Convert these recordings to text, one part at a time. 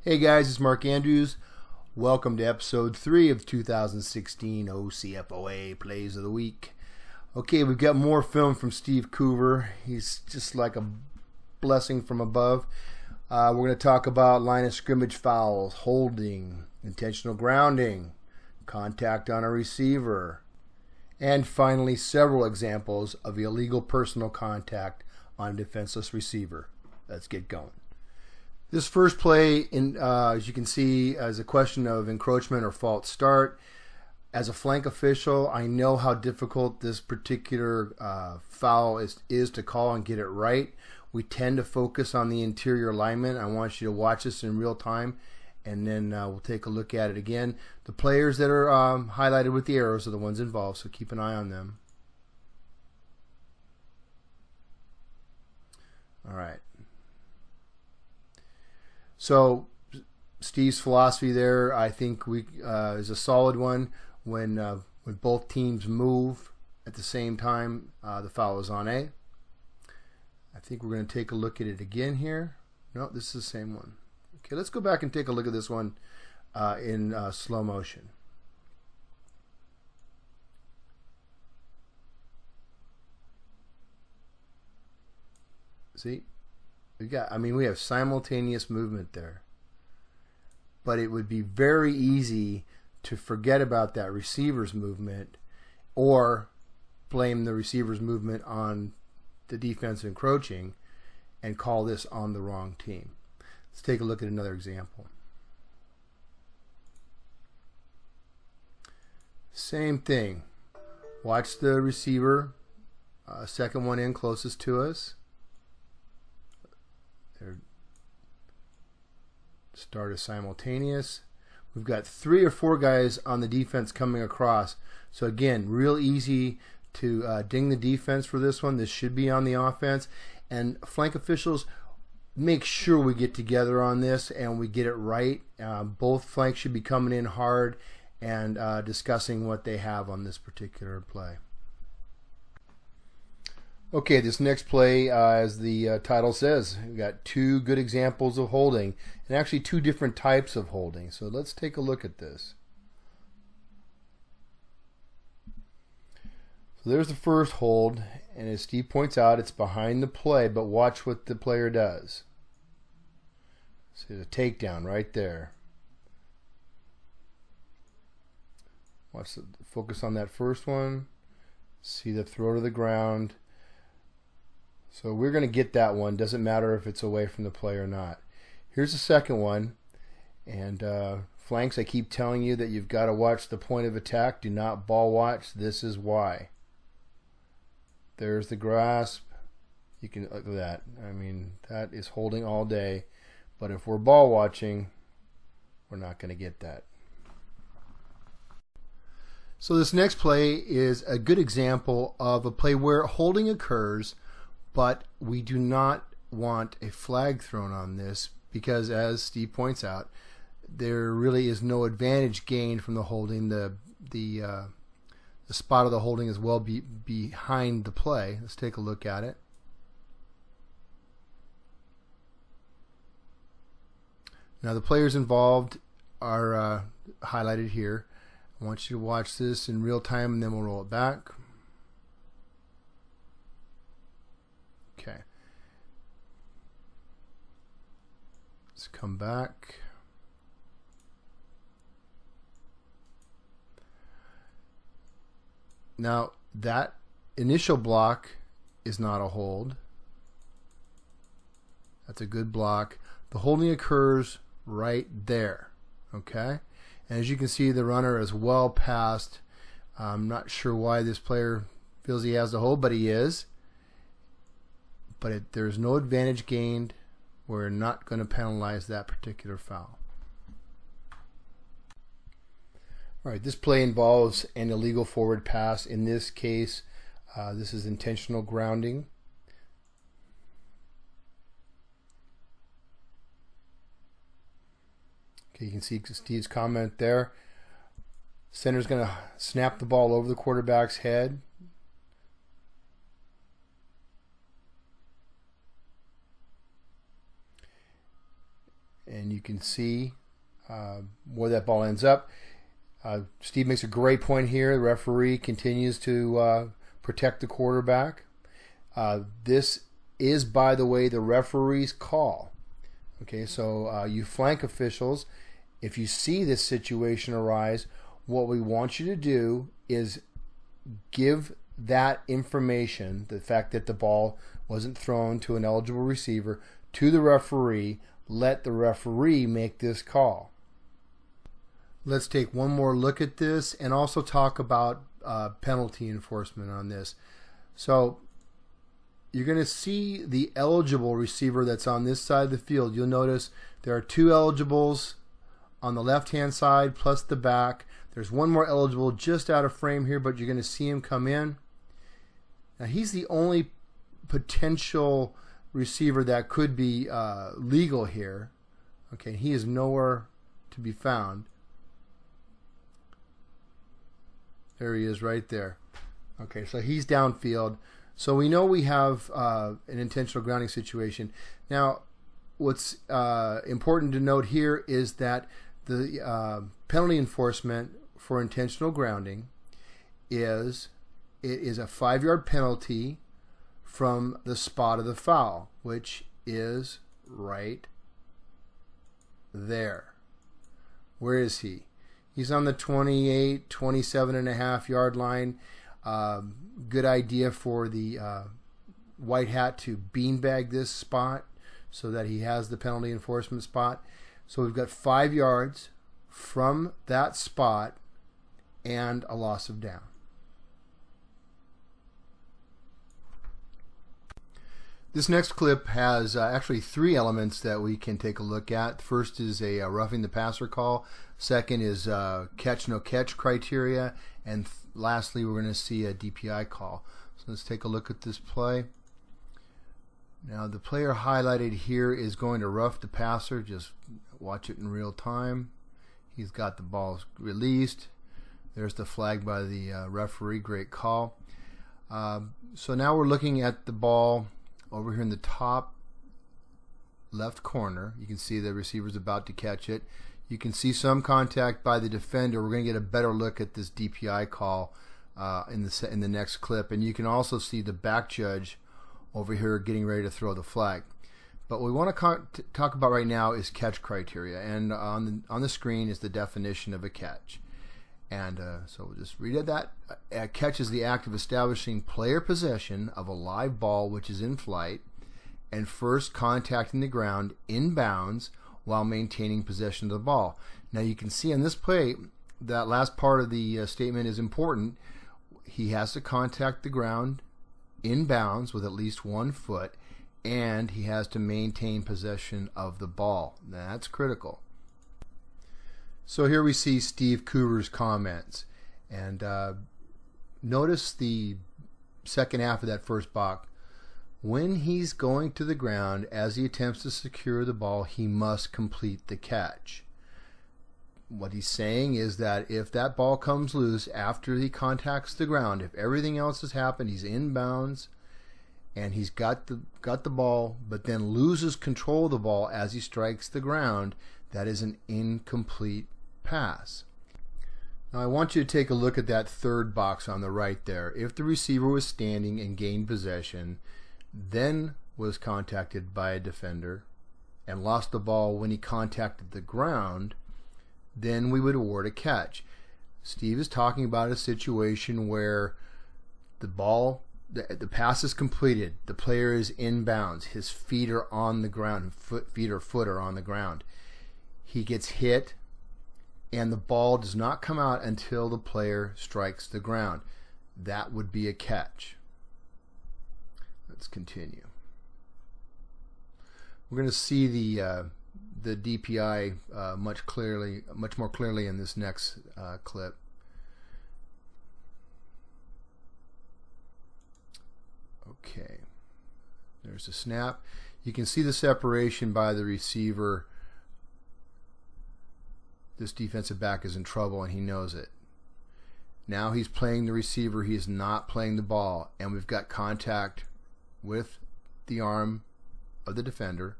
Hey guys, it's Mark Andrews. Welcome to episode 3 of 2016 OCFOA Plays of the Week. Okay, we've got more film from Steve Coover. He's just like a blessing from above. We're going to talk about line of scrimmage fouls, holding, intentional grounding, contact on a receiver, and finally several examples of illegal personal contact on a defenseless receiver. Let's get going. This first play, as you can see, is a question of encroachment or false start. As a flank official, I know how difficult this particular foul is to call and get it right. We tend to focus on the interior alignment. I want you to watch this in real time, and then we'll take a look at it again. The players that are highlighted with the arrows are the ones involved, so keep an eye on them. All right. So Steve's philosophy there, I think, is a solid one. When both teams move at the same time, the foul is on A. I think we're going to take a look at it again here. No, this is the same one. Okay, let's go back and take a look at this one in slow motion. See? We have simultaneous movement there. But it would be very easy to forget about that receiver's movement or blame the receiver's movement on the defense encroaching and call this on the wrong team. Let's take a look at another example. Same thing. Watch the receiver, second one in closest to us. Start is simultaneous. We've got 3 or 4 guys on the defense coming across. So again, real easy to ding the defense for this one. This should be on the offense. And flank officials, make sure we get together on this and we get it right. Both flanks should be coming in hard and discussing what they have on this particular play. Okay, this next play, as the title says, we've got 2 good examples of holding, and actually 2 different types of holding. So let's take a look at this. So there's the first hold, and as Steve points out, it's behind the play, but watch what the player does. See the takedown right there. Focus on that first one. See the throw to the ground. So we're going to get that one. Doesn't matter if it's away from the play or not. Here's the second one. And flanks, I keep telling you that you've got to watch the point of attack. Do not ball watch. This is why. There's the grasp. You can look at that. That is holding all day. But if we're ball watching, we're not going to get that. So this next play is a good example of a play where holding occurs, but we do not want a flag thrown on this because, as Steve points out, there really is no advantage gained from the holding. The spot of the holding is well behind the play. Let's take a look at it. Now the players involved are highlighted here. I want you to watch this in real time and then we'll roll it back. Okay. Let's come back. Now that initial block is not a hold. That's a good block. The holding occurs right there. Okay? And as you can see, the runner is well past. I'm not sure why this player feels he has the hold, but he is. But there's no advantage gained. We're not going to penalize that particular foul. All right, this play involves an illegal forward pass. In this case, this is intentional grounding. Okay, you can see Steve's comment there. Center's going to snap the ball over the quarterback's head. And you can see where that ball ends up. Steve makes a great point here. The referee continues to protect the quarterback. This is, by the way, the referee's call. Okay, so you flank officials, if you see this situation arise, what we want you to do is give that information, the fact that the ball wasn't thrown to an eligible receiver, to the referee. Let the referee make this call. Let's take one more look at this and also talk about penalty enforcement on this. So you're going to see the eligible receiver that's on this side of the field. You'll notice there are two eligibles on the left-hand side plus the back. There's one more eligible just out of frame here, but you're going to see him come in. Now he's the only potential receiver that could be legal here. Okay, he is nowhere to be found. There he is right there. Okay, so he's downfield. So we know we have an intentional grounding situation. Now, what's important to note here is that the penalty enforcement for intentional grounding is a 5-yard penalty from the spot of the foul, which is right there. Where is he? He's on the 27.5 yard line. Good idea for the white hat to beanbag this spot so that he has the penalty enforcement spot. So we've got 5 yards from that spot and a loss of down. This next clip has actually 3 elements that we can take a look at. First is a roughing the passer call. Second is catch no catch criteria. And lastly, we're going to see a DPI call. So let's take a look at this play. Now the player highlighted here is going to rough the passer. Just watch it in real time. He's got the ball released. There's the flag by the referee. Great call. So now we're looking at the ball over here in the top left corner. You can see the receiver's about to catch it. You can see some contact by the defender. We're going to get a better look at this DPI call in the next clip. And you can also see the back judge over here getting ready to throw the flag. But what we want to talk about right now is catch criteria. And on the screen is the definition of a catch. And so we'll just read that. A catch is the act of establishing player possession of a live ball which is in flight and first contacting the ground in bounds while maintaining possession of the ball. Now you can see on this play that last part of the statement is important. He has to contact the ground in bounds with at least 1 foot, and he has to maintain possession of the ball. That's critical. So here we see Steve Coover's comments, and notice the second half of that first box. When he's going to the ground as he attempts to secure the ball, he must complete the catch. What he's saying is that if that ball comes loose after he contacts the ground, if everything else has happened, he's in bounds and he's got the ball, but then loses control of the ball as he strikes the ground, that is an incomplete pass. Now I want you to take a look at that third box on the right there. If the receiver was standing and gained possession, then was contacted by a defender and lost the ball when he contacted the ground, then we would award a catch. Steve is talking about a situation where the ball, the pass is completed, the player is in bounds, his feet are on the ground, feet or foot are on the ground. He gets hit and the ball does not come out until the player strikes the ground. That would be a catch. Let's continue. We're going to see the DPI much more clearly in this next clip. Okay, there's a snap. You can see the separation by the receiver. This defensive back is in trouble and he knows it. Now he's playing the receiver, he is not playing the ball, and we've got contact with the arm of the defender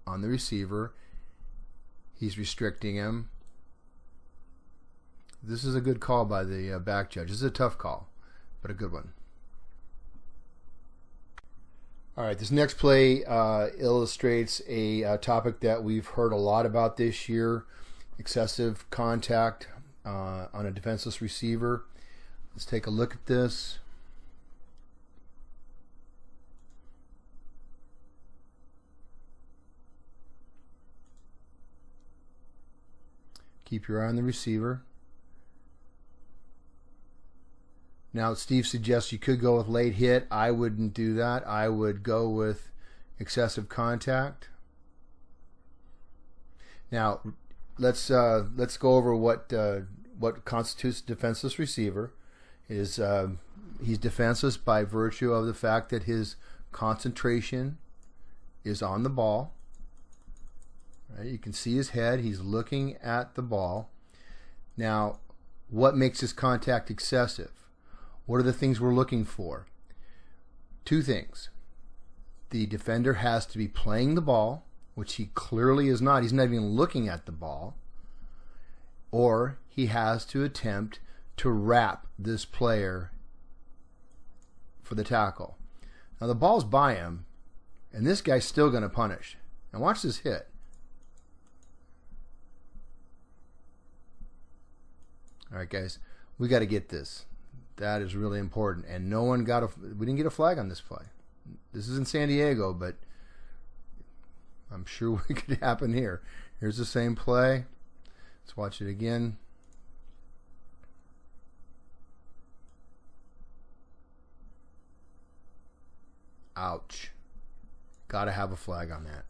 on the receiver, He's restricting him. This is a good call by the back judge. This is a tough call, but a good one. All right, this next play illustrates a topic that we've heard a lot about this year, excessive contact on a defenseless receiver. Let's take a look at this. Keep your eye on the receiver. Now, Steve suggests you could go with late hit. I wouldn't do that. I would go with excessive contact. Now, let's go over what constitutes a defenseless receiver. He's defenseless by virtue of the fact that his concentration is on the ball. Right? You can see his head. He's looking at the ball. Now, what makes his contact excessive? What are the things we're looking for? Two things. The defender has to be playing the ball, which he clearly is not. He's not even looking at the ball. Or he has to attempt to wrap this player for the tackle. Now the ball's by him, and this guy's still going to punish. And watch this hit. All right, guys, we got to get this. That is really important. And no one we didn't get a flag on this play. This is in San Diego, but I'm sure it could happen here. Here's the same play. Let's watch it again. Ouch. Got to have a flag on that.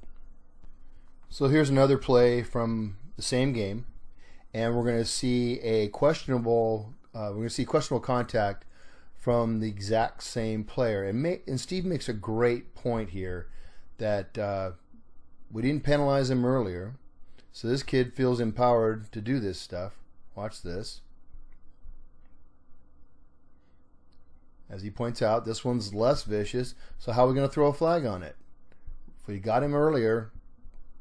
So here's another play from the same game, and we're going to see a questionable contact from the exact same player. And Steve makes a great point here that we didn't penalize him earlier, so this kid feels empowered to do this stuff. Watch this. As he points out, this one's less vicious, so how are we going to throw a flag on it? If we got him earlier,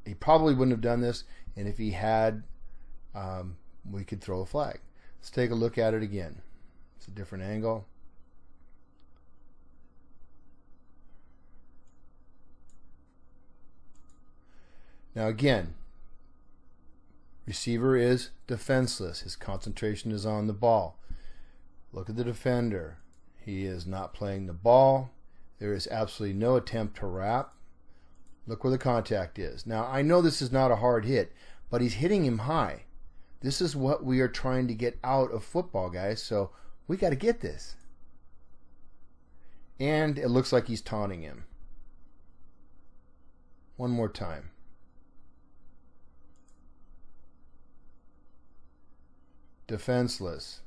he probably wouldn't have done this, and if he had, we could throw a flag. Let's take a look at it again. It's a different angle. Now again, receiver is defenseless. His concentration is on the ball. Look at the defender. He is not playing the ball. There is absolutely no attempt to wrap. Look where the contact is. Now I know this is not a hard hit, but he's hitting him high. This is what we are trying to get out of football, guys, so we got to get this. And it looks like he's taunting him. One more time. Defenseless.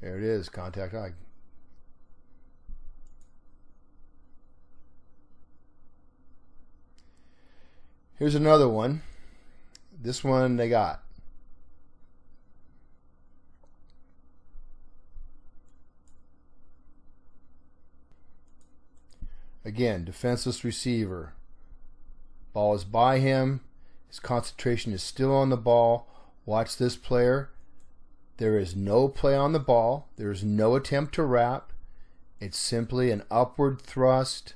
There it is, contact high. Here's another one. This one they got. Again, defenseless receiver. Ball is by him. His concentration is still on the ball. Watch this player. There is no play on the ball. There is no attempt to wrap. It's simply an upward thrust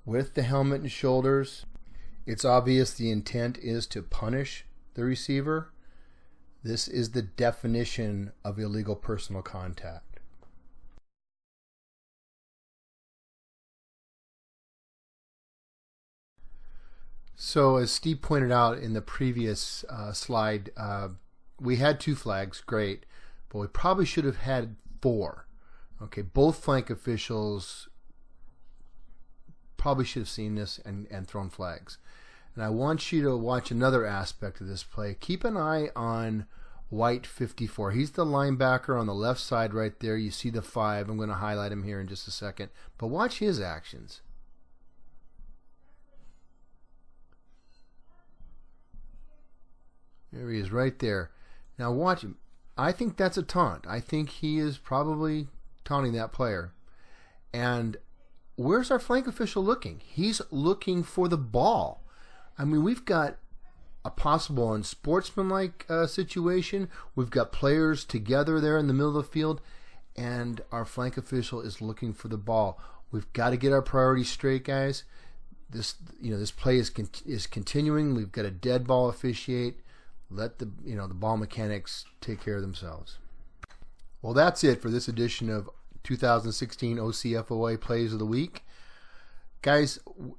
with the helmet and shoulders. It's obvious the intent is to punish the receiver. This is the definition of illegal personal contact. So as Steve pointed out in the previous slide, we had 2 flags, great, but we probably should have had 4. Okay, both flank officials probably should have seen this and thrown flags. And I want you to watch another aspect of this play. Keep an eye on White 54. He's the linebacker on the left side right there. You see the 5. I'm going to highlight him here in just a second. But watch his actions. There he is right there. Now watch him. I think that's a taunt. I think he is probably taunting that player. And where's our flank official looking? He's looking for the ball. I mean, we've got a possible unsportsmanlike situation. We've got players together there in the middle of the field, and our flank official is looking for the ball. We've got to get our priorities straight, guys. This play is continuing. We've got a dead ball officiate. Let the ball mechanics take care of themselves. Well, that's it for this edition of 2016 OCFOA Plays of the Week. Guys,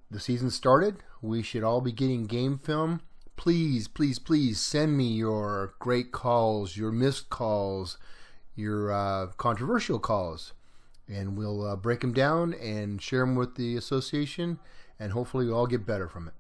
the season started. We should all be getting game film. Please, please, please send me your great calls, your missed calls, your controversial calls, and we'll break them down and share them with the association, and hopefully we'll all get better from it.